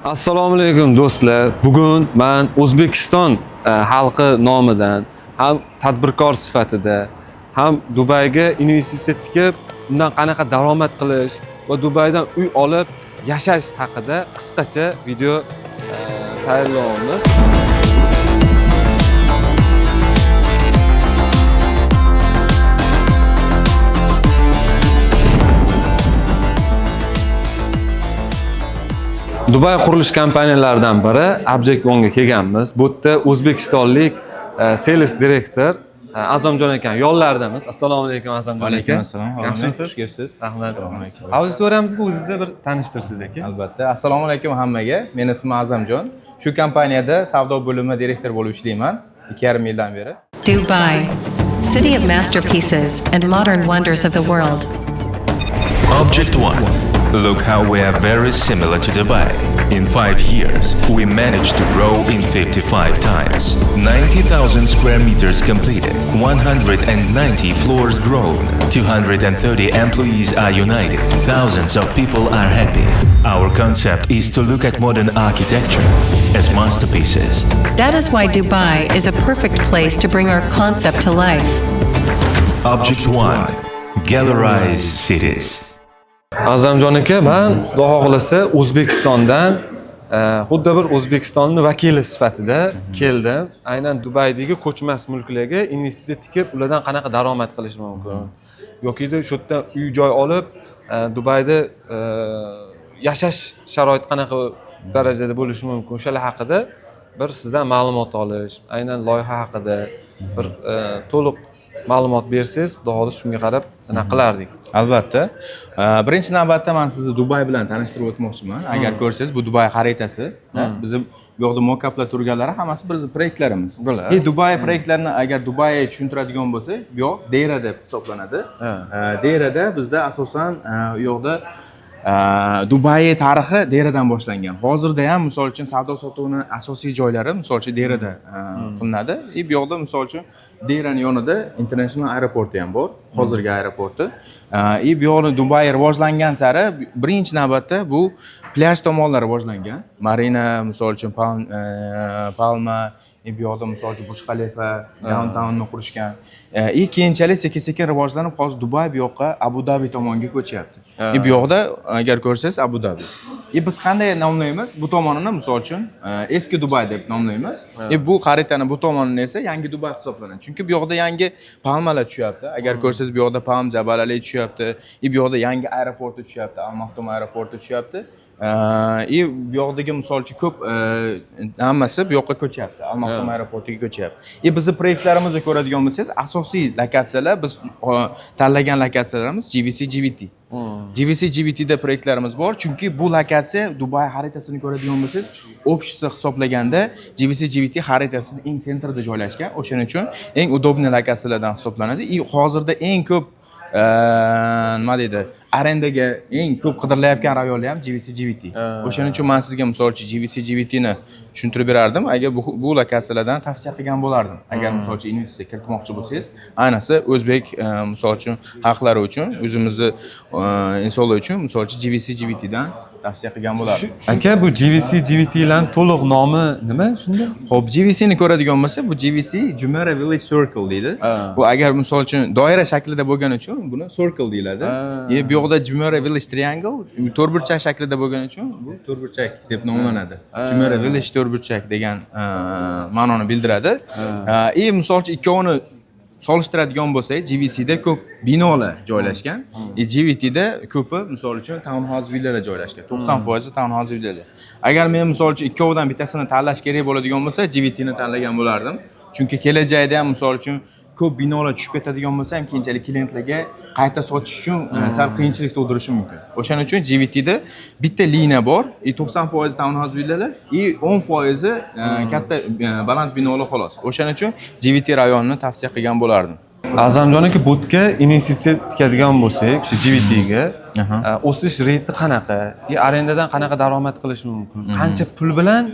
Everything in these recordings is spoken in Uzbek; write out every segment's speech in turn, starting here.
Assalomu alaykum do'stlar. Bugun men O'zbekiston xalqi nomidan ham tadbirkor sifatida ham Dubayga investitsiya tikib, undan qanaqa daromad qilish va Dubaydan uy olib yashash haqida qisqacha video tayyorlaymiz. Dubay qurilish kompaniyalaridan biri Object One'ga kelganmiz. Bu yerda o'zbekistonlik sales direktor Azamjon ekan yonlaridamiz. Assalomu alaykum Azamjon aka. Alaykum assalom. Yaxshimisiz? Xush kelibsiz. Rahmat. Assalomu alaykum. Auditoriyamizga o'zingizni bir tanishtirsiz aka. Albatta. Assalomu alaykum hammaga. Men ismim Azamjon. Shu kompaniyada savdo bo'limi direktor bo'lib ishlayman 2,5 yildan beri. Dubai, city of masterpieces and modern wonders of the world. Object One. Look how we are very similar to Dubai. In 5 years, we managed to grow in 55 times. 90,000 square meters completed, 190 floors grown, 230 employees are united, thousands of people are happy. Our concept is to look at modern architecture as masterpieces. That is why Dubai is a perfect place to bring our concept to life. Object One. Gallerize cities. Azamjon aka, men xudo xohlasa O'zbekistondan xuddi bir O'zbekistonning vakili sifatida keldim. Aynan Dubaydagi ko'chmas mulklarga investitsiya tikib, ulardan qanaqa daromad qilish mumkin? Yoki shu yerdan uy joy olib, Dubayda yashash sharoiti qanaqa darajada bo'lishi mumkin? O'shalar haqida bir sizdan ma'lumot olish, aynan loyiha haqida bir to'liq ma'lumot bersangiz, xudo xohlasa shunga qarab nima qilardik. Albatta. Birinchi navbatda men sizni Dubay bilan tanishtirib o'tmoqchiman. Agar ko'rsangiz, bu Dubay xaritasi. Bizim bu yoqda mockuplar turganlari hammasi bizning proyektlarimiz. Dubay proyektlarini agar Dubayga tushuntiradigan bo'lsak, bu yoq Deira deb hisoblanadi. Deirada bizda asosan u yoqda Dubai tarixi Deiradan boshlangan. Hozirda ham misol uchun savdo sotuvning asosiy joylari misol uchun Deirada qilinadi. Bu yoqda misol uchun Deiraning yonida International aeroporti ham bor, hozirgi aeroporti. Bu yoqni Dubai rivojlangan sari birinchi navbatda bu plyaj tomonlari rivojlangan. Marina misol uchun Palma, bu yoqda misol uchun Burj Khalifa, downtowni qurishgan. Keyinchalik sekin-sekin rivojlanib, hozir Dubay bu yoqqa Abu Dhabi tomonga ko'chyapti. Bu yoqda agar ko'rsangiz Abu Dhabi. Biz qanday nomlaymiz? Bu tomonini misol uchun eski Dubay deb nomlaymiz. Bu xaritani bu tomonini esa yangi Dubay hisoblanadi. Chunki bu yoqda yangi palmalar tushyapti. Agar ko'rsangiz bu yoqda palm jabalali tushyapti. Bu yoqda yangi aeroporti tushyapti, Al Maktoum aeroporti tushyapti. Bu yoqdagi misol uchun ko'p hammasi bu yoqqa ko'chyapti. Al Maktoum aeroportiga ko'chyapti. Bizni proyektlarimizga ko'radigan bo'lsangiz, asosiy lokatsiyalar biz tanlagan lokatsiyalarimiz GVC GVT. GVC GVTda proyektlarimiz bor, chunki bu lokatsiya Dubay xaritasini ko'radigan bo'lsangiz, общий hisoblaganda GVC GVT xaritasida eng sentrda joylashgan. O'shaning uchun eng udobniy lokatsiyalardan hisoblanadi. Hozirda eng ko'p nima deydi, arendaga eng ko'p qidirilayotgan rayonlar ham GVC GVT. O'shaning uchun men sizga misol uchun GVC GVT ni tushuntirib berardim. Agar bu lokatsiyalardan tavsiya qilgan bo'lardim. Agar misol uchun investitsiya kiritmoqchi bo'lsangiz, ayniqsa o'zbek misol uchun xalqlari uchun, o'zimizni insonlar uchun misol uchun GVC GVT dan tavsiya qilgan bo'lardim. Aka, bu GVC GVT lan to'liq nomi nima shunda? Xo'p, GVC ni ko'radigan bo'lsa, bu GVC Jumeirah Village Circle deydi. Bu agar misol uchun doira shaklida bo'lgani uchun buni circle deyiladi. Bu yoqda Jumeirah Village Triangle to'rtburchak shaklida bo'lgani uchun bu to'rtburchak deb nomlanadi. Jumeirah Village to'rtburchak degan ma'noni bildiradi. Misol uchun ikkovini solishtiradigan bo'lsak, GVC da ko'p binolar joylashgan, GVT da ko'pi misol uchun townhouse villalar joylashgan. 90% townhouse villalar. Agar men misol uchun ikkovidan bittasini tanlash kerak bo'ladigan bo'lsa, GVT ni tanlagan bo'lardim. Chunki kelajakda ham misol uchun ko'p binolar tushib ketadigan bo'lsa ham keyinchalik klientlarga qayta sotish uchun sal qiyinchilik tug'dirishi mumkin. O'shaning uchun GVT da bitta liniya bor, 90% townhouse villalar, 10% katta baland binolar xolos. O'shaning uchun GVT rayonini tavsiya qilgan bo'lardim. Azamjon aka, bu yerga investitsiya tikadigan bo'lsak, shu GVT ga o'sish reyti qanaqa? Arendadan qanaqa daromad qilish mumkin? Qancha pul bilan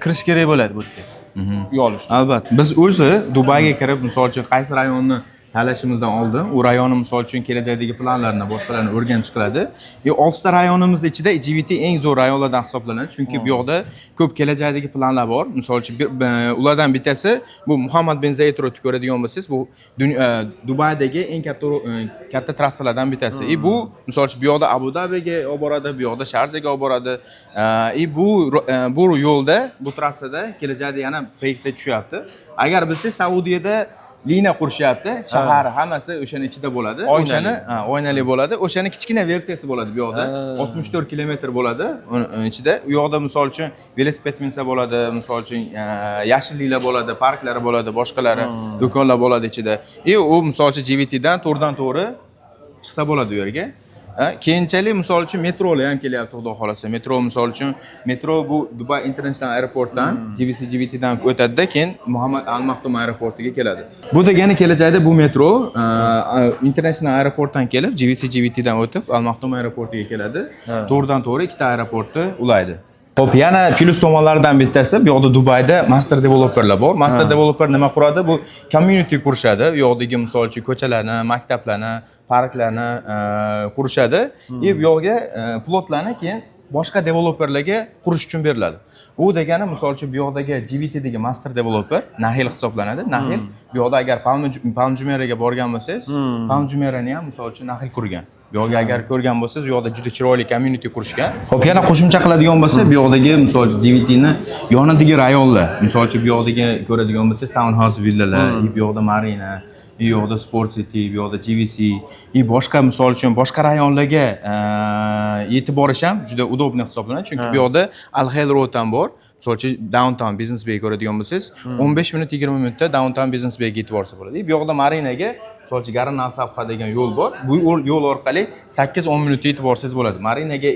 kirish kerak bo'ladi bu yerga? Uy olish uchun. Albatta. Biz o'zi Dubayga kirib, misol uchun qaysi rayonni tanlashimizdan oldin u rayonni misol uchun kelajakdagi planlarini boshqalarni o'rganib chiqiladi. 6 ta rayonimiz ichida GVT eng zo'r rayonlardan hisoblanadi, chunki bu yoqda ko'p kelajakdagi planlar bor. Misol uchun ulardan bittasi bu Muhammad bin Zayed Road ko'radigan bo'lsangiz, bu Dubaydagi eng katta trassalardan bittasi. Bu misol uchun bu yoqda Abu Dabiga olib boradi, bu yoqda Sharjaga olib boradi. Bu yo'lda, bu trassada kelajakda yana proyektga tushyapti. Agar bilsangiz, Saudiyada liniya qurishyapti, shahar hammasi o'shaning ichida bo'ladi. O'shani oynali bo'ladi. O'shani kichkina versiyasi bo'ladi bu yoqda. 64 kilometr bo'ladi ichida. U yoqda misol uchun velosiped minsa bo'ladi, misol uchun yashilliklar bo'ladi, parklar bo'ladi, boshqalari, do'konlar bo'ladi ichida. U misol uchun GVT dan to'g'ridan to'g'ri chiqsa bo'ladi u yerga. Keyinchalik misol uchun metrolar ham kelyapti, xudo xolasa. Metro bu Dubai International Airportdan GVT dan o'tadi-da, keyin Muhammad Al Maktoum aeroportiga keladi. Bu degani kelajakda bu metro International Airportdan kelib, GVT dan o'tib Al Maktoum aeroportiga keladi. To'g'ridan to'g'ri ikkita aeroportni ulaydi. Xo'p, yana plus tomonlardan bittasi, bu yoqda Dubayda master developerlar bor. Master developer nima quradi? Bu community qurishadi. Bu yoqdagi misol uchun ko'chalarni, maktablarni, parklarni qurishadi. Bu yoqga plotlarni keyin boshqa developerlarga qurish uchun beriladi. U degani misol uchun bu yoqdagi GVTdagi master developer Nahil hisoblanadi. Nahil bu yoqda agar Palm Jumeirahga borgan bo'lsangiz, Palm Jumeirahni ham misol uchun Nahil qurgan. Bu yoqga agar ko'rgan bo'lsangiz, bu yoqda juda chiroyli community qurishgan. Xo'p, yana qo'shimcha qiladigan bo'lsa, bu yoqdagi misol uchun GVTni yonidagi rayonlar, misol uchun bu yoqdagi ko'radigan bo'lsangiz, townhouse villalar, bu yoqda marina, bu yoqda Sport City, bu yoqda GVC, boshqa misol uchun boshqa rayonlarga yetib borish ham juda udobniy hisoblanadi, chunki bu yoqda Al Khail Road ham bor. Misol uchun Downtown Business Bay ko'radigan bo'lsangiz, 15 minut 20 minutda Downtown Business Bayga yetib borsa bo'ladi. Bu yoqda marinaga, misol uchun Garan Al-Sabha degan yo'l bor. Bu yo'l orqali 8-10 minutda yetib borsangiz bo'ladi. Marinaga,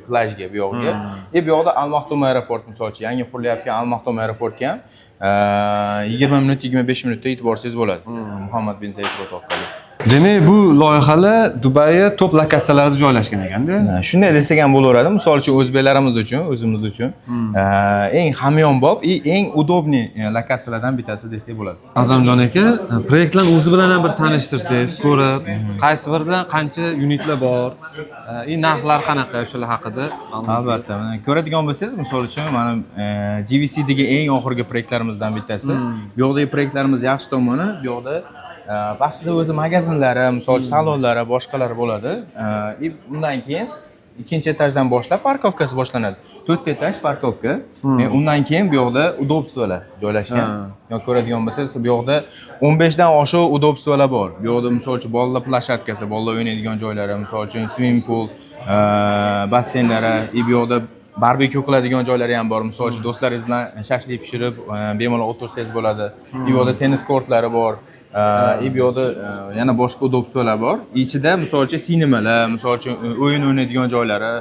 plajga bu yoqga. Bu yoqda Al Maktoum aeroport, misol uchun yangi qurilayotgan Al Maktoum aeroportga ham 20 minut 25 minutda yetib borsangiz bo'ladi. Muhammad bin Zayed Road orqali. Demak, bu loyihalar Dubayga top lokatsiyalarda joylashgan ekanda. Shunday desak ham bo'laveradi. Misol uchun o'zbeklarimiz uchun, o'zimiz uchun eng hamyonbop, eng udobniy lokatsiyalardan bittasi desak bo'ladi. Azamjon aka, proyektlarni o'zi bilan ham bir tanishtirsangiz, ko'rib, qaysi biridan qancha unitlar bor, narxlar qanaqa o'shalar haqida. Albatta, mana ko'radigan bo'lsangiz, misol uchun mana GVCdagi eng oxirgi proyektlarimizdan bittasi. Bu yoqdagi proyektlarimiz yaxshi tomoni, bu yoqda pastda o'zi magazinlari, misol uchun salonlari, boshqalari bo'ladi. Undan keyin ikkinchi etajdan boshlab parkovkasi boshlanadi. 4 etaj parkovka. Undan keyin bu yoqda udobstvolar joylashgan. Ko'radigan bo'lsangiz, bu yoqda 15 dan oshiq udobstvolar bor. Bu yoqda misol uchun bolalar plashatkasi, bolalar o'ynaydigan joylari, misol uchun swimming pool, basseynlari, bu yoqda barbekyu qiladigan joylari ham bor. Misol uchun do'stlaringiz bilan shashlik pishirib, bemalol o'tirsangiz bo'ladi. Bu yoqda tennis kortlari bor. Bu yoqda yana boshqa udobstvolar bor. Ichida misol uchun sinemalar, misol uchun o'yin o'ynaydigan joylari,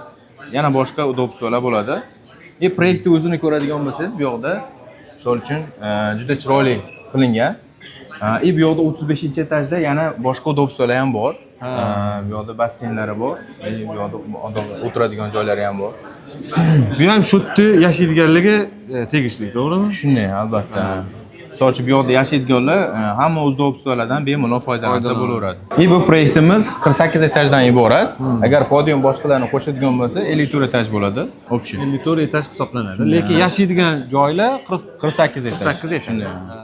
yana boshqa udobstvolar bo'ladi. Proyektni o'zini ko'radigan bo'lsangiz, bu yoqda misol uchun juda chiroyli qilingan. Bu yoqda 35-etajda yana boshqa udobstvolar ham bor. Bu yoqda basseynlari bor. Bu yoqda odam o'tiradigan joylari ham bor. Bu ham shu yerda yashaydiganlarga tegishli, to'g'rimi? Shunday, albatta. Misol uchun bu yoqda yashaydiganlar hamma udobstvolardan bemalol foydalansa bo'laveradi. Bu proyektimiz 48 etajdan iborat. Agar podium boshqalarni qo'shadigan bo'lsa, 54 etaj bo'ladi. Option. 54 etaj hisoblanadi. Lekin yashaydigan joylar 48 etaj. 48 etaj.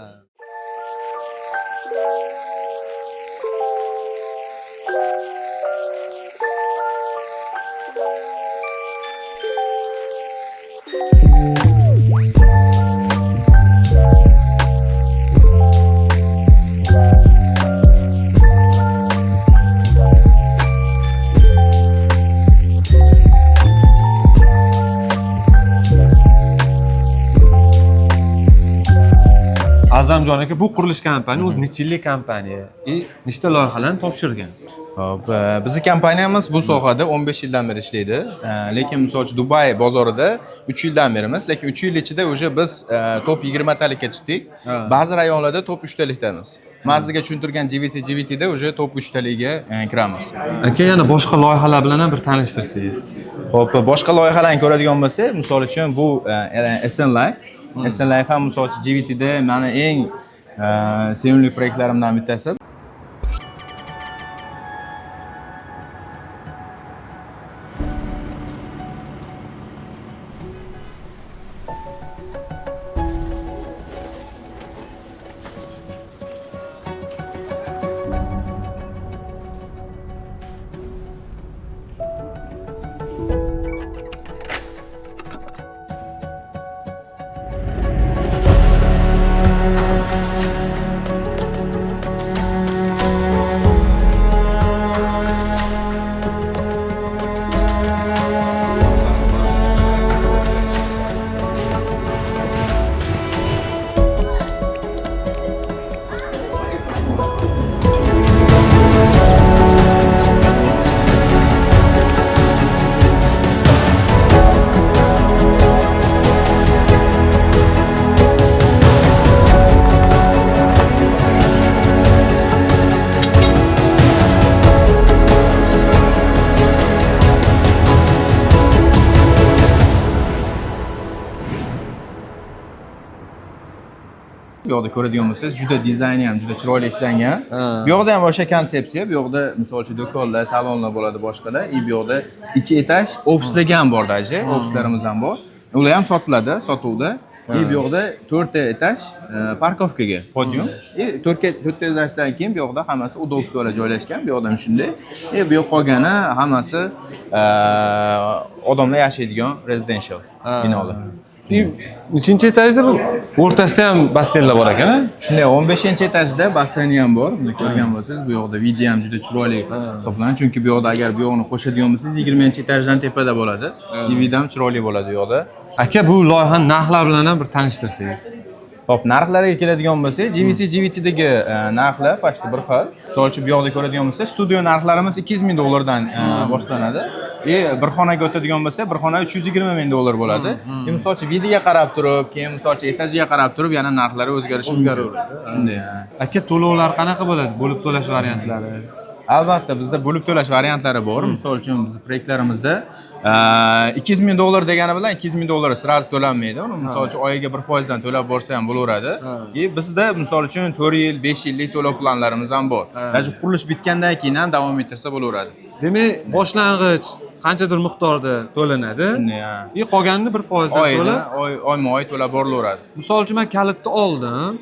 Azamjon aka, bu qurilish kompaniyasi o'zi necha yillik kompaniya? Nechta loyihalarni topshirgan? Hop, bizning kompaniyamiz bu sohada 15 yildan beri ishlaydi. Lekin misol uchun Dubai bozorida 3 yildan beri emas, lekin 3 yil ichida o'sha biz top 20 talikka chiqdik. Ba'zi rayonlarda top 3 talikdamiz. Men sizga tushuntirgan GVTda o'sha top 3 talikga kiramiz. Aka, yana boshqa loyihalar bilan ham bir tanishtirsangiz. Xo'p, boshqa loyihalarni ko'radigan bo'lsak, misol uchun bu SN Life. SN Life ham misol uchun GVTda meni eng sevimli proyektlarimdan bittasi. Bu yoqda ko'radigan bo'lsangiz, juda dizayni ham juda chiroyli ishlangan. Bu yoqda ham o'sha konsepsiya. Bu yoqda misol uchun do'konlar, salonlar bo'ladi boshqalar. Bu yoqda 2 etaj ofislar ham bor daji, ofislarimiz ham bor. Ular ham sotiladi, sotuvda. Bu yoqda 4 etaj parkovkaga podium. 4 etajdan keyin bu yoqda hammasi udobstvolar joylashgan. Bu yoqda ham shunday. Bu yoq qolgani hammasi odamlar yashaydigan residential binolar. Nechinchi etajda bu? O'rtasida ham basseynlar bor ekan-a? Shunday 15-etajda basseyn ham bor. Buni ko'rgan bo'lsangiz, bu yoqda video ham juda chiroyli hisoblanadi. Chunki bu yoqda agar bu yoqni qo'shadigan bo'lsangiz, 20-etajdan tepada bo'ladi. Video ham chiroyli bo'ladi bu yoqda. Aka, bu loyihani narxlar bilan ham bir tanishtirsangiz. Hop, narxlarga keladigan bo'lsak, GVC GVTdagi narxlar pashti bir xil. Misol uchun bu yoqda ko'radigan bo'lsak, studio narxlarimiz $200,000 dan boshlanadi. Bir xonaga o'tadigan bo'lsa, bir xona $320,000 bo'ladi. Misol uchun videoga qarab turib, keyin misol uchun etajiga qarab turib, yana narxlari o'zgarishi mumkin. Shunday. Aka, to'lovlar qanaqa bo'ladi? Bo'lib to'lash variantlari? Albatta, bizda bo'lib to'lash variantlari bor. Misol uchun bizning proyektlarimizda $200,000 degani bilan $200,000 sirasi to'lanmaydi. Uni misol uchun oyiga 1% dan to'lab borsa ham bo'laveradi. Bizda misol uchun 4 yil, 5 yillik to'lov planlarimiz ham bor. Даже qurilish bitgandan keyin ham davom ettirsa bo'laveradi. Demak, boshlang'ich qanchadir miqdorda to'lanadi. Shunday. Qolganini 1% dan to'lab, oyma-oy to'lab borilaveradi. misol uchun men kalitni oldim.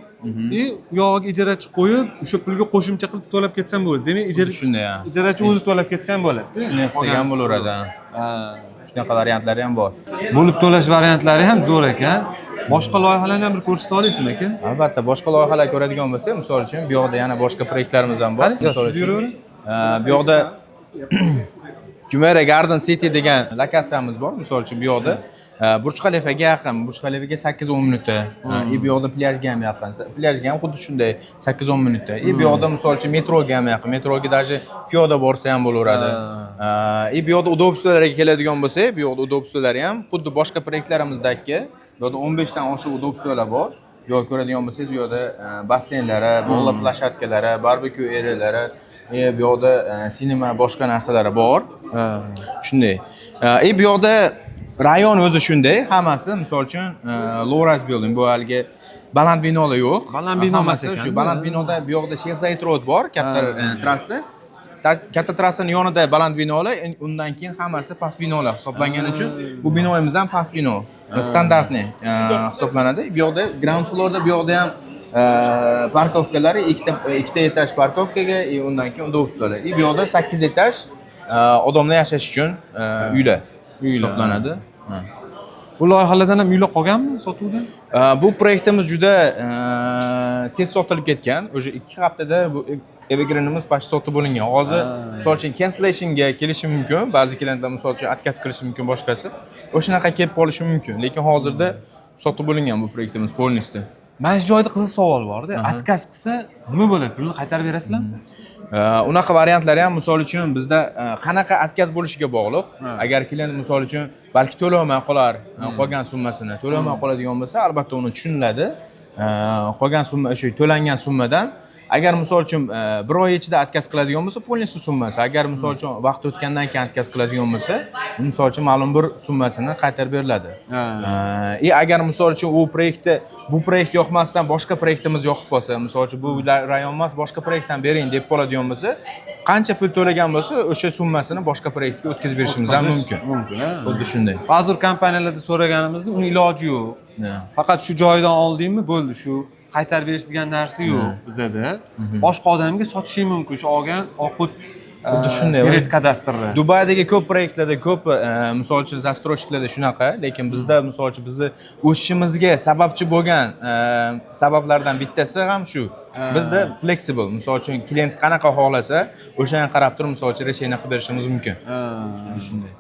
Uyog'iga ijarachi qo'yib, o'sha pulga qo'shimcha qilib to'lab ketsam bo'ladi. Demak, ijarachi o'zi to'lab ketsa ham bo'ladi. Shunday qilgan bo'laveradi. Shunaqa variantlari ham bor. Bo'lib to'lash variantlari ham zo'r ekan. Boshqa loyihalarni ham bir ko'rsata olasizmi aka? Albatta, boshqa loyihalar ko'radigan bo'lsak, misol uchun bu yoqda yana boshqa proyektlarimiz ham bor. Misol uchun bu yoqda Jumeirah Garden City degan lokatsiyamiz bor. Misol uchun bu yoqda Burj Khalifaga yaqin, Burj Khalifaga 8-10 minutda. Bu yoqda plyajga ham yaqin. Plyajga ham xuddi shunday 8-10 minutda. Bu yoqda misol uchun metroga ham yaqin. Metroga даже piyoda borsa ham bo'laveradi. Bu yoqda udobstvolarga keladigan bo'lsak, bu yoqda udobstvolari ham xuddi boshqa proyektlarimizdagi, bu yoqda 15 dan oshiq udobstvolar bor. Bu yoqda ko'radigan bo'lsangiz, bu yoqda basseynlari, bog'lar plashatkalari, barbekyu arealari, bu yoqda sinema boshqa narsalari bor. Shunday. Bu yoqda rayon o'zi shunday, hammasi misol uchun low-rise building, bu haligi baland binolar yo'q. Baland bino emas ekan. Shu baland binoda bu yoqda Sheikh Zayed Road bor, katta trassa. Katta trassani yonida baland binolar, undan keyin hammasi past binolar hisoblangani uchun bu binoimiz ham past bino. Standartni hisoblanadi. Bu yoqda ground floorda bu yoqda ham parkovkalari ikkita etaj parkovkaga, undan keyin udobstvolar. Bu yoqda 8 etaj odamlar yashash uchun uylar hisoblanadi. Bu loyihalardan ham uylar qolganmi sotuvda? Bu proyektimiz juda tez sotilib ketgan. O'sha 2 haftada bu evergreenimiz pashti sotib bo'lingan. Hozir misol uchun cancellationga kelishi mumkin. Ba'zi klientlar misol uchun отказ qilishi mumkin boshqasi. O'shanaqa kelib qolishi mumkin. Lekin hozirda sotib bo'lingan bu proyektimiz polностью. Mana shu joyda qiziq savol bor-da. Отказ qilsa nima bo'ladi? Pulni qaytarib berasizlarmi? Unaqa variantlari ham misol uchun bizda qanaqa отказ bo'lishiga bog'liq. Agar klient misol uchun balki to'lamay qolar, qolgan summasini to'lamay qoladigan bo'lsa, albatta uni tushuniladi. Qolgan summa o'sha to'langan summadan agar misol uchun bir oy ichida отказ qiladigan bo'lsa, полностью summasi. Agar misol uchun vaqt o'tgandan keyin отказ qiladigan bo'lsa, misol uchun ma'lum bir summasini qaytarib beriladi. Agar misol uchun bu proyekt yoqmasdan boshqa proyektimiz yoqib qolsa, misol uchun bu rayon emas, boshqa proyektdan bering deb qoladigan bo'lsa, qancha pul to'lagan bo'lsa, o'sha summasini boshqa proyektga o'tkazib berishimiz ham mumkin. Xuddi shunday. Ba'zi kompaniyalarda so'raganimizda uni iloji yo'q. Faqat shu joydan oldingmi, bo'ldi, shu qaytarib berish degan narsa yo'q bizada. Boshqa odamga sotishi mumkin, shu olgan oqut Xuddi shunday. Kredit kadastrda. Dubaydagi ko'p proyektlarda, ko'p misol uchun застройщикlarda shunaqa, lekin bizda misol uchun bizni o'sishimizga sababchi bo'lgan sabablardan bittasi ham shu. Bizda flexible, misol uchun klient qanaqa xohlasa, o'shanga qarab turib misol uchun решение qilib berishimiz mumkin. Shunday.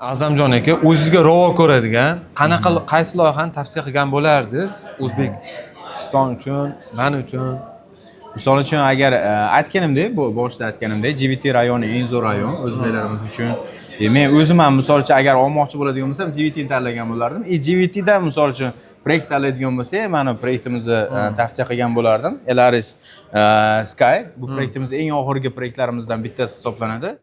Azamjon aka, o'zingizga ravo ko'radigan, qaysi loyihani tavsiya qilgan bo'lardingiz O'zbekiston uchun, men uchun? Misol uchun agar aytganimdek, bu boshida aytganimdek, GVT rayoni eng zo'r rayon o'zbeklarimiz uchun. Men o'zim ham misol uchun agar olmoqchi bo'ladigan bo'lsam, GVT ni tanlagan bo'lardim. GVT da misol uchun proyekt tanlaydigan bo'lsa, mana proyektimizni tavsiya qilgan bo'lardim. Elaris Sky bu proyektimiz eng oxirgi proyektlarimizdan bittasi hisoblanadi.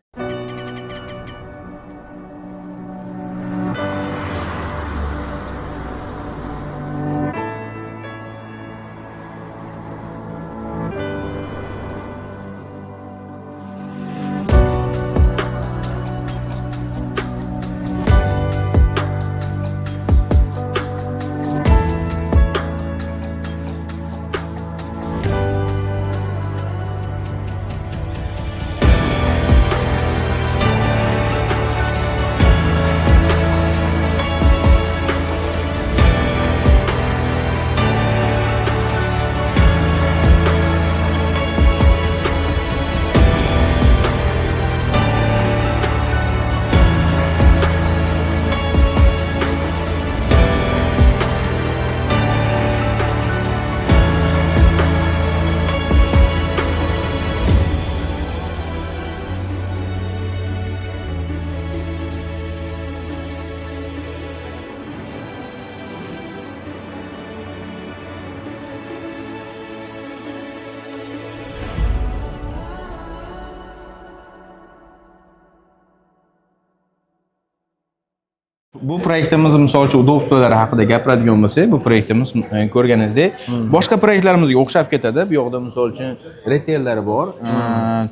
Bu proyektimiz misol uchun udobstolari haqida gapiradigan bo'lsak, bu proyektimiz ko'rganingizdek, boshqa proyektlarimizga o'xshab ketadi. Bu yoqda misol uchun retaillari bor.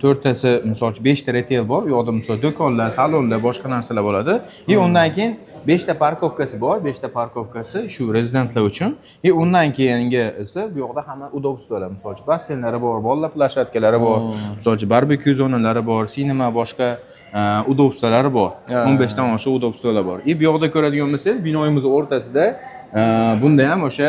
4tasi misol uchun 5 ta retail bor. Bu yoqda misol do'konlar, salonlar, boshqa narsalar bo'ladi. Undan keyin 5 ta parkovkasi bor. 5 ta parkovkasi shu rezidentlar uchun. Undan keyingi esa bu yoqda hamma udobstolar, misol uchun basseynlari bor, bolalar plashatkalari bor, misol uchun barbekyu zonalari bor, sinema, boshqa udobstolari bor. 15 dan oshiq udobstolar bor. Bu yoqda ko'radigan bo'lsangiz, binoyimiz o'rtasida bunda ham o'sha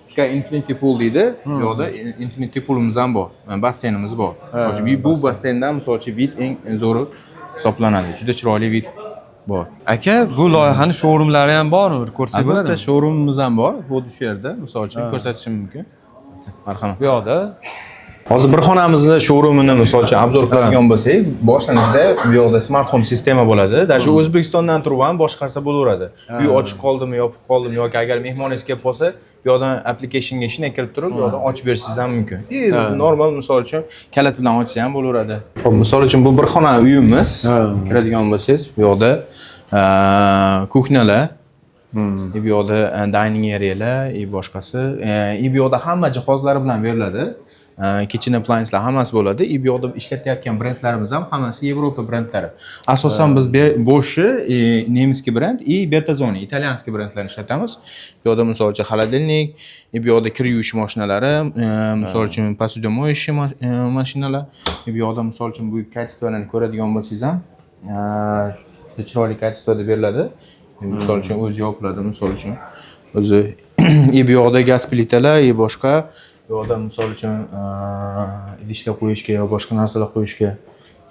Sky Infinity Pool deydi. Bu yoqda Infinity Poolimiz ham bor. Basseynimiz bor. Misol uchun bu basseyndan misol uchun vid eng zo'ri hisoblanadi. Juda chiroyli vid bor. Aka, bu loyihani showroomlari ham bormi? Bir ko'rsak bo'ladimi? Albatta, showroomimiz ham bor. Bu shu yerda, misol uchun ko'rsatishim mumkin. Marhamat. Bu yoqda. Hozir bir xonamizni showroomini misol uchun obzor qiladigan bo'lsak, boshlanishda bu yoqda smart home sistema bo'ladi. Даже O'zbekistondan turib ham boshqarsa bo'laveradi. Uy ochiq qoldimi, yopiq qoldimi yoki agar mehmoningiz kelib qolsa, bu yoqdan applicationga ishine kirib turib, bu yoqdan ochib berishingiz ham mumkin. Normal misol uchun kalit bilan ochsa ham bo'laveradi. Xo'p, misol uchun bu bir xona uyimiz. Kiradigan bo'lsangiz, bu yoqda kuxnalar, bu yoqda dining arealar, boshqasi, bu yoqda hamma jihozlari bilan beriladi. Kitchen appliancelar hammasi bo'ladi. Bu yoqda ishlatayotgan brendlarimiz ham hammasi Yevropa brendlari. Asosan biz Bosch'i nemisskiy brend, Bertazzoni italyanskiy brendlarni ishlatamiz. Bu yoqda misol uchun xolodilnik, bu yoqda kir yuvish mashinalari, misol uchun посудомоющий mashinalar, bu yoqda misol uchun bu kачествоlarni ko'radigan bo'lsangiz ham, juda chiroyli kачествоda beriladi. Misol uchun o'zi yopiladi, misol uchun o'zi bu yoqda gaz plitalar, boshqa bu yoqda misol uchun idishlar qo'yishga yoki boshqa narsalar qo'yishga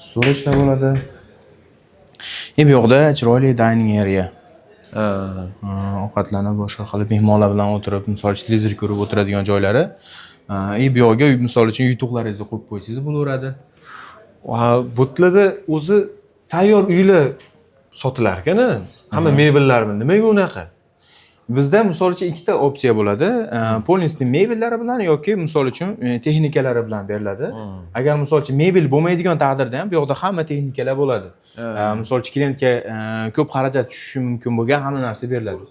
storage'lar bo'ladi. Bu yoqda chiroyli dining area. Ovqatlarni boshqa qilib mehmonlar bilan o'tirib, misol uchun televizor ko'rib o'tiradigan joylari. Bu yoqga misol uchun yutuqlaringizni qo'yib qo'ysangiz bo'laveradi. Butlarda o'zi tayyor uylar sotilar ekan-a? Hamma mebellarmi? Nimaga unaqa? Bizda misol uchun ikkita opsiya bo'ladi. Полностью mebellari bilan yoki misol uchun texnikalari bilan beriladi. Agar misol uchun mebel bo'lmaydigan taqdirda ham bu yoqda hamma texnikalar bo'ladi. Misol uchun klientga ko'p xarajat tushishi mumkin bo'lgan hamma narsa beriladi.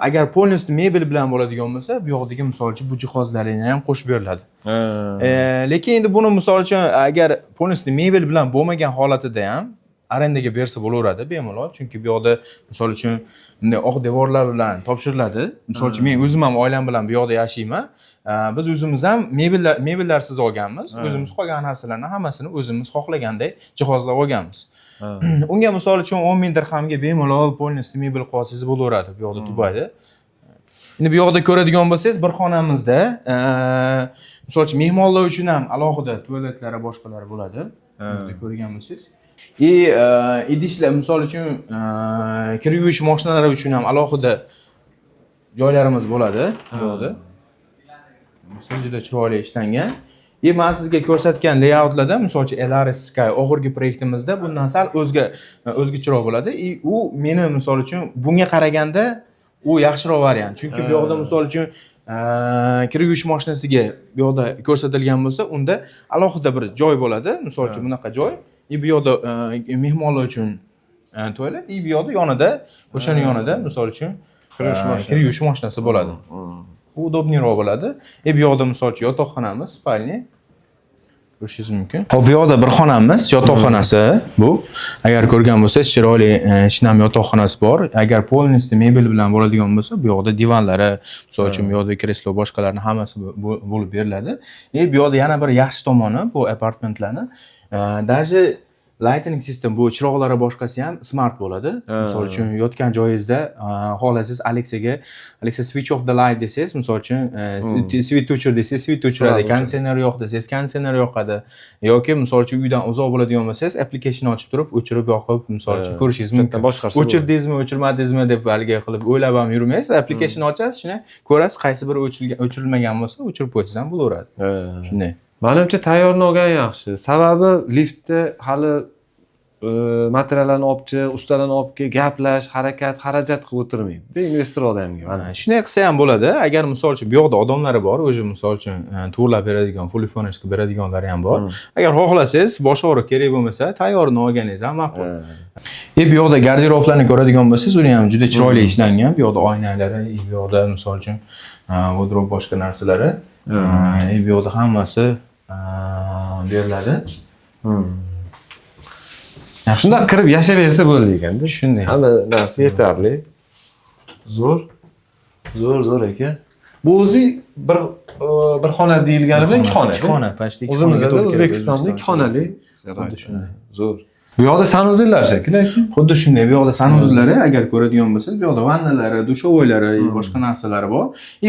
Agar полностью mebel bilan bo'ladigan bo'lsa, bu yoqdagi misol uchun bu jihozlarini ham qo'shib beriladi. Lekin endi buni misol uchun agar полностью mebel bilan bo'lmagan holatida ham arendaga bersa bo'laveradi bemalol, chunki bu yoqda misol uchun bunday oq devorlar bilan topshiriladi. Misol uchun men o'zim ham oilam bilan bu yoqda yashayman. Biz o'zimiz ham mebellarsiz olganmiz. O'zimiz qolgan narsalarni hammasini o'zimiz xohlaganday jihozlab olganmiz. Unga misol uchun 10 ming dirhamga bemalol полностью mebel qilsangiz bo'laveradi bu yoqda Dubayda. Endi bu yoqda ko'radigan bo'lsangiz, bir xonamizda misol uchun mehmonlar uchun ham alohida tualetlari boshqalari bo'ladi. Ko'rgan bo'lsangiz. Idishlar misol uchun kir yuvish mashinalari uchun ham alohida joylarimiz bo'ladi bu yoqda. Juda chiroyli ishlangan. Men sizga ko'rsatgan layoutlarda misol uchun Elaris Sky oxirgi proyektimizda bundan sal o'zgacharoq bo'ladi. U meni misol uchun bunga qaraganda u yaxshiroq variant. Chunki bu yoqda misol uchun kir yuvish mashinasiga bu yoqda ko'rsatilgan bo'lsa, unda alohida bir joy bo'ladi. Misol uchun bunaqa joy. Bu yoqda mehmonlar uchun tualet, bu yoqda yonida, o'shaning yonida misol uchun kir yuvish mashinasi bo'ladi. U udobniyroq bo'ladi. Bu yoqda misol uchun yotoqxonamiz, spalni ko'rishingiz mumkin. Hop, bu yoqda bir xonamiz, yotoqxonasi bu. Agar ko'rgan bo'lsangiz, chiroyli shinam yotoqxonasi bor. Agar полностью mebel bilan bo'ladigan bo'lsa, bu yoqda divanlari, misol uchun bu yoqda kreslo boshqalarni hammasi bo'lib beriladi. Bu yoqda yana bir yaxshi tomoni bu apartamentlarni даже lighting system bu chiroqlari boshqasi ham smart bo'ladi. Misol uchun yotgan joyingizda xohlasangiz Alexa switch off the light desangiz, misol uchun svet o'chir desangiz, svet o'chiradi. Konditsioner yo'q desangiz, konditsioner yoqadi. Yoki misol uchun uydan uzoq bo'ladigan bo'lsangiz, application ochib turib, o'chirib yoqib, misol uchun ko'rishingiz mumkin. O'chirdingizmi, o'chirmadingizmi deb haligi qilib o'ylab ham yurmaysiz. Application ochasiz, shuni ko'rasiz, qaysi biri o'chirilmagan bo'lsa, o'chirib qo'ysangiz ham bo'laveradi. Shunday. Menimcha tayyorni olgan yaxshi. Sababi liftda hali materiallarni olib chiq, ustalarni olib kel, gaplash, harakat, xarajat qilib o'tirmaydi. Investor odamga. Mana shunday qilsa ham bo'ladi. Agar misol uchun bu yoqda odamlari bor, o'zi misol uchun to'rlab beradigan, fully furnished beradiganlari ham bor. Agar xohlasangiz, bosh og'riq kerak bo'lmasa, tayyorini olganingiz ham ma'qul. Bu yoqda garderoblarni ko'radigan bo'lsangiz, uni ham juda chiroyli ishlangan. Bu yoqda oynalari, bu yoqda misol uchun wardrobe boshqa narsalari, bu yoqda hammasi beriladi. Shunda kirib yashayversa bo'ldi ekanda. Shunday. Hamma narsa yetarli. Zo'r aka. Bu o'zi bir xona deyilganida ikki xona. Ikki xona, pashti ikki xona. O'zimizda O'zbekistonda ikki xonali. Xuddi shunday. Zo'r. Bu yoqda sanuzillar shekilli. Xuddi shunday. Bu yoqda sanuzillari agar ko'radigan bo'lsangiz, bu yoqda vannalari, dushovoylari, boshqa narsalari bor.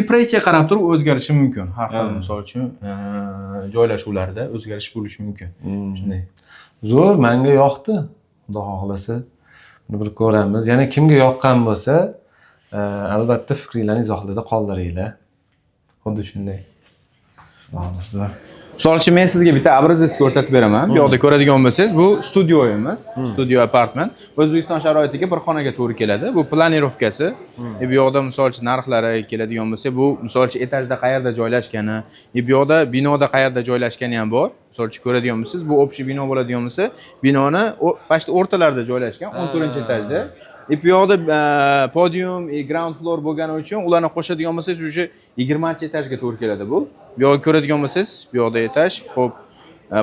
Proyektga qarab turib o'zgarishi mumkin. Har xil misol uchun joylashuvlarda o'zgarish bo'lishi mumkin. Shunday. Zo'r, menga yoqdi. Xudo xohlasa buni bir ko'ramiz. Yana kimga yoqqan bo'lsa, albatta fikringizni izohlarda qoldiringlar. Xuddi shunday. Misol uchun men sizga bitta obrazist ko'rsatib beraman. Bu yoqda ko'radigan bo'lsangiz, bu studioyimiz, studio apartment. O'zbekiston sharoitiga bir xonaga to'g'ri keladi. Bu planirovkasi. Bu yoqda misol uchun narxlari keladigan bo'lsa, bu misol uchun etajda qayerda joylashgani, bu yoqda binoda qayerda joylashgani ham bor. Misol uchun ko'radigan bo'lsangiz, bu общий bino bo'ladigan bo'lsa, binoni pastda o'rtalarida joylashgan, 14-etajda. Bu yoqda podium, ground floor bo'lgani uchun ularni qo'shadigan bo'lsangiz, o'sha 20-etajga to'g'ri keladi bu. Bu yoqda ko'radigan bo'lsangiz, bu yoqda etaj, xo'p,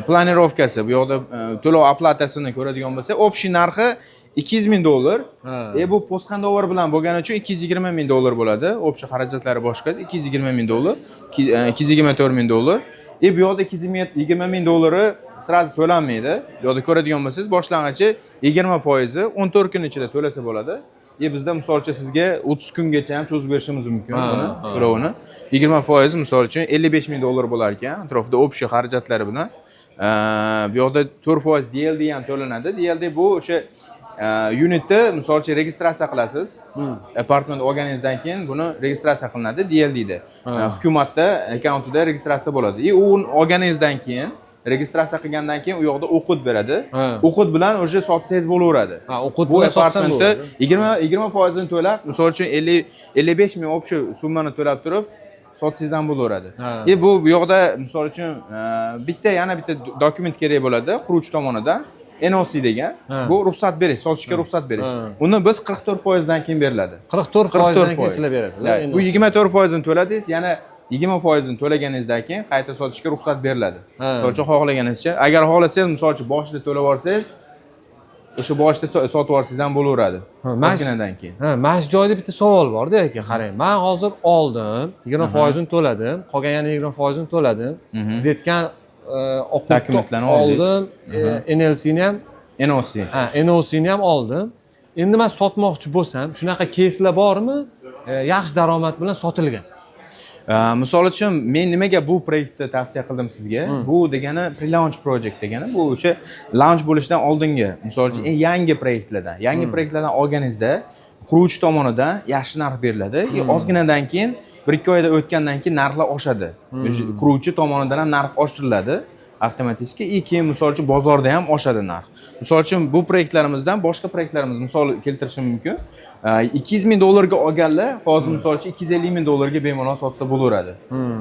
planirovkasi, bu yoqda to'lov oplatasini ko'radigan bo'lsa, общий narxi $200,000. Bu postxandovar bilan bo'lgani uchun $220,000 bo'ladi. Общий xarajatlari boshqa $220,000, $224,000. Bu yoqda $220,000 sразу to'lanmaydi. Bu yoqda ko'radigan bo'lsangiz, boshlang'ichi 20%, 14 kun ichida to'lasa bo'ladi. Bizda misol uchun sizga 30 kungacha ham cho'zib berishimiz mumkin buni to'lovini. 20% misol uchun $55,000 bo'lar ekan, atrofida общий xarajatlari bilan. Bu yoqda 4% DLD ham to'lanadi. DLD bu o'sha unitni misol uchun registratsiya qilasiz. Apartment olganingizdan keyin buni registratsiya qilinadi DLD da. Hukumatda akkauntida registratsiya bo'ladi. U olganingizdan keyin registratsiya qilgandan keyin u yoqda o'qit beradi. O'qit bilan o'sha sotsangiz bo'laveradi. O'qit bu bilan apartmentni 20% ni to'lab, misol uchun 55 ming общий summani to'lab turib sotsangiz ham bo'laveradi. Bu yoqda misol uchun yana bitta dokument kerak bo'ladi quruvchi tomonidan. NOC degan. Bu ruxsat berish, sotishga ruxsat berish. Uni biz 44% dan keyin beriladi. 44% dan keyin sizlar berasizlar. Bu 24% ni to'ladingiz, yana 20% ni to'laganingizdan keyin qayta sotishga ruxsat beriladi. Misol uchun xohlaganingizcha, agar xohlasangiz, misol uchun boshida to'lab olsangiz, o'sha boshida sotib olsangiz ham bo'laveradi. Mazginadan keyin. Mana shu joyda bitta savol bor-da aka, qarang. Men hozir oldim, 20% ni to'ladim, qolgan yana 20% ni to'ladim. Siz aytgan dokumentlarni oldim, NLC ni ham, NOC ni ham oldim. Endi men sotmoqchi bo'lsam, shunaqa keyslar bormi? Yaxshi daromad bilan sotilgan. Misol uchun men nimaga bu proyektni tavsiya qildim sizga? Bu degani pre-launch project degani, bu o'sha launch bo'lishidan oldingi, misol uchun yangi proyektlardan olganingizda quruvchi tomonidan yaxshi narx beriladi. Ozginadan keyin 1-2 oyda o'tgandan keyin narxlar oshadi. Quruvchi tomonidan ham narx oshiriladi avtomatik. Keyin misol uchun bozorda ham oshadi narx. Misol uchun bu proyektlarimizdan boshqa proyektlarimiz misol keltirishim mumkin. $200,000 ga olganlar hozir misol uchun $250,000 ga bemalol sotsa bo'laveradi.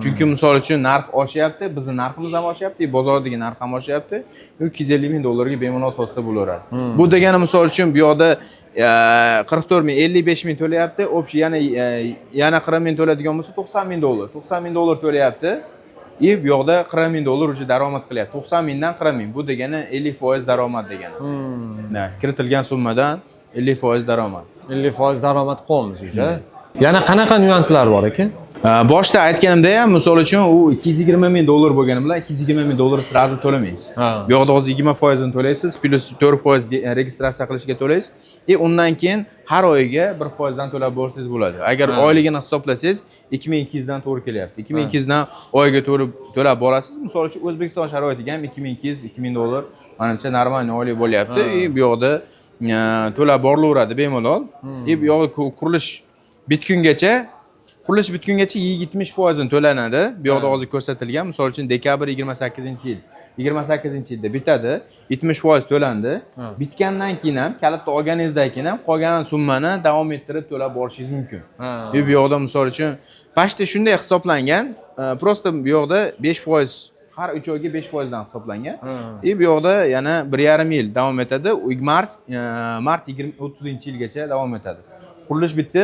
Chunki misol uchun narx oshyapti, bizning narximiz ham oshyapti, bozordagi narx ham oshyapti. $250,000 ga bemalol sotsa bo'laveradi. Bu degani misol uchun bu yoqda 44 ming, 55 ming to'layapti, общий yana 40 ming to'laydigan bo'lsa $90,000. $90,000 to'layapti. Bu yoqda $40,000 уже daromad qilyapti. 90 mingdan 40 ming. Bu degani 50% daromad degani. Kiritilgan summadan 50% daromad. 50% daromad qolamiz уже. Yana qanaqa nyuanslar bor ekan? Boshda aytganimda ham misol uchun u $220,000 bo'lgani bilan $220,000 sразу to'lamaysiz. Bu yoqda hozir 20% ni to'laysiz, plus 4% registratsiya qilishga to'laysiz. Undan keyin har oyiga 1% dan to'lab borsangiz bo'ladi. Agar oyligini hisoblasangiz 2200 dan to'g'ri kelyapti. 2200 dan oyiga to'lab borasiz. Misol uchun O'zbekiston sharoitiga ham $2,200-$2,000 menimcha normal oylik bo'lyapti. Bu yoqda to'lab borilaveradi bemalol. Bu yoqda qurilish bitgungacha 70% to'lanadi. Bu yoqda hozir ko'rsatilgan. Misol uchun dekabr 28-yil. 28-yilda bitadi. 70% to'landi. Bitgandan keyin ham kalitni olganingizdan keyin ham qolgan summani davom ettirib to'lab borishingiz mumkin. Bu yoqda misol uchun pastda shunday hisoblangan. Prosta bu yoqda 5% har 3 oyga 5% dan hisoblangan. Bu yoqda yana 1,5 yil davom etadi. Mart 30-yilgacha davom etadi. Qurilish bitdi.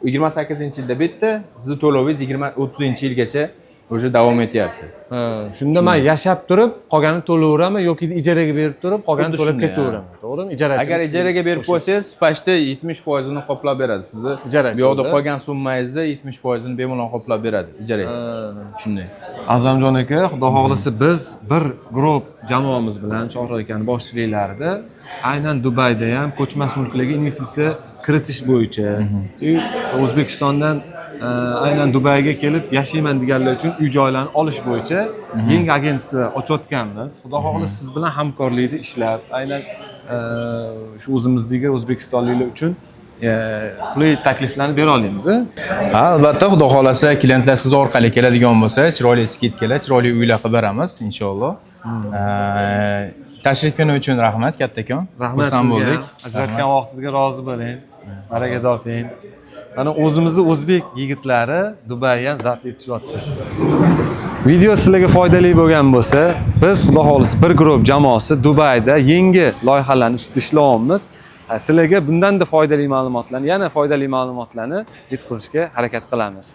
28-yilda bitdi. Sizni to'lovingiz 30-yilgacha o'sha davom etyapti. Shunda men yashab turib, qolganini to'layveraman yoki ijaraga berib turib, qolganini to'lab ketaveraman. To'g'rimi? Ijarachi. Agar ijaraga berib qo'ysangiz, pastda 70% ni qoplab beradi. Sizni bu yoqda qolgan summangizni 70% ni bemalol qoplab beradi ijarangiz. Shunday. Azamjon aka, xudo xohlasa biz bir guruh jamoamiz bilan Shohrux akaning boshchiliklarida aynan Dubayda ham ko'chmas mulklarga investitsiya kiritish bo'yicha O'zbekistondan aynan Dubayga kelib yashayman deganlar uchun uy joylarni olish bo'yicha yangi agentство ochayotganmiz. Xudo xohlasa siz bilan hamkorlikda ishlab, aynan shu o'zimizdagi o'zbekistonliklar uchun qulay takliflarni bera olamiz. Ha, albatta, xudo xolasa klientlar siz orqali keladigan bo'lsa, chiroyli skidkalar, chiroyli uylar qilib beramiz inshaalloh. Tashrifinglar uchun rahmat kattakon. Rahmat Xursand sizga. bo'ldik. Ajratgan vaqtingizga rozi bo'ling. Baraka toping. Mana o'zimizni o'zbek yigitlari Dubayga ham zabt etishyapti. Video sizlarga foydali bo'lgan bo'lsa, biz xudo xolisa bir guruh jamoasi Dubayda yangi loyihalarni ustida ishlayapmiz. Sizlarga bundan da foydali ma'lumotlarni, yana foydali ma'lumotlarni yetkazishga harakat qilamiz.